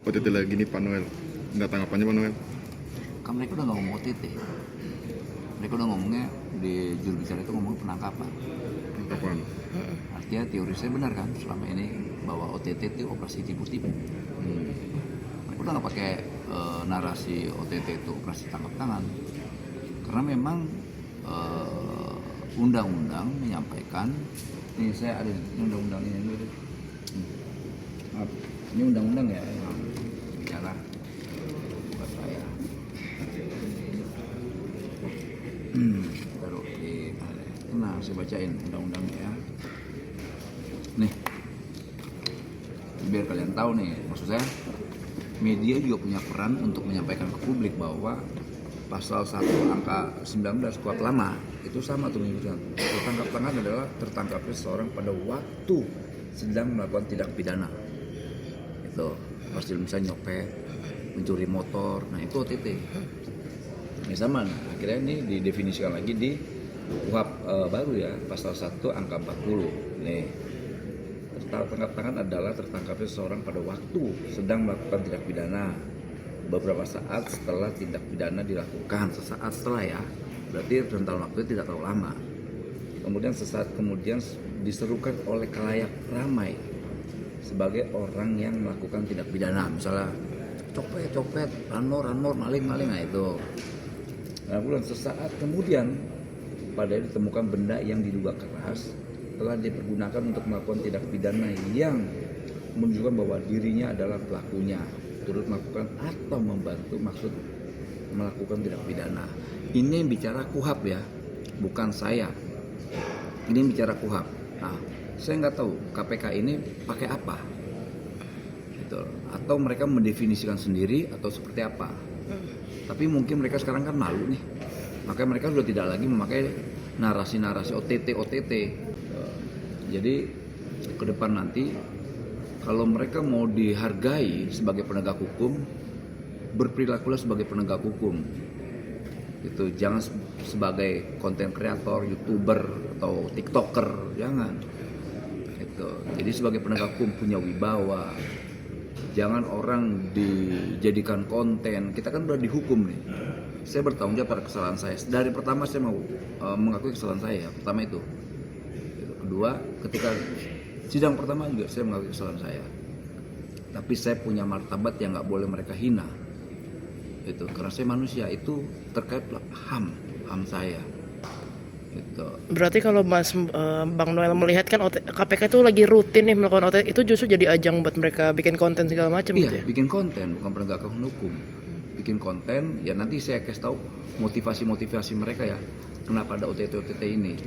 OTT lagi nih Pak Noel. Nggak tanggapannya Pak Noel? Kan mereka udah nggak ngomong OTT, mereka udah ngomongnya di juru bicara itu ngomong penangkapan. Tanggapan? Artinya teori saya benar kan selama ini bahwa OTT itu operasi tipu-tipu. Mereka udah nggak pakai narasi OTT itu operasi tangkap tangan, karena memang undang-undang menyampaikan. Ini saya ada ini undang-undang ini dulu. Maaf, ini undang-undang ya yang bicara buat saya. Taruh di nah saya bacain undang-undangnya ya. Nih, biar kalian tahu nih, maksud saya media juga punya peran untuk menyampaikan ke publik bahwa pasal 1 angka 19 kuhap lama itu sama tuh menyebutkan tertangkap tangan adalah tertangkapnya seseorang pada waktu sedang melakukan tindak pidana. Itu pasti misalnya nyopet, mencuri motor, nah itu OTT. Ini sama, nah, akhirnya ini didefinisikan lagi di kuhap baru ya, pasal 1 angka 40. Nih, tertangkap tangan adalah tertangkapnya seseorang pada waktu sedang melakukan tindak pidana beberapa saat setelah tindak pidana dilakukan. Sesaat setelah ya, berarti rentang waktunya tidak terlalu lama. Kemudian sesaat kemudian diserukan oleh khalayak ramai sebagai orang yang melakukan tindak pidana, misalnya copet, ranmor, maling, nah itu. Nah, kemudian sesaat kemudian pada ditemukan benda yang diduga keras telah dipergunakan untuk melakukan tindak pidana yang menunjukkan bahwa dirinya adalah pelakunya, turut melakukan atau membantu maksud melakukan tindak pidana. Ini bicara kuhap ya, bukan saya. Ini bicara kuhap. Nah, saya nggak tahu KPK ini pakai apa, gitu. Atau mereka mendefinisikan sendiri atau seperti apa. Tapi mungkin mereka sekarang kan malu nih, makanya mereka sudah tidak lagi memakai narasi-narasi OTT. Jadi ke depan nanti kalau mereka mau dihargai sebagai penegak hukum, berperilakulah sebagai penegak hukum. Gitu. Jangan sebagai konten kreator, YouTuber atau TikToker, jangan. Gitu. Jadi sebagai penegak hukum punya wibawa. Jangan orang dijadikan konten. Kita kan udah dihukum nih. Saya bertanggung jawab pada kesalahan saya. Dari pertama saya mau mengakui kesalahan saya. Pertama itu. Kedua, ketika sidang pertama juga saya mengakui kesalahan saya. Tapi saya punya martabat yang nggak boleh mereka hina. Itu karena saya manusia, itu terkait HAM saya. Gitu. Berarti kalau Bang Noel melihat kan KPK itu lagi rutin nih melakukan OTT, itu justru jadi ajang buat mereka bikin konten segala macam Iya, gitu ya? bikin konten, bukan penegakan hukum. Bikin konten, ya nanti saya kasih tahu motivasi mereka ya, kenapa ada OTT ini.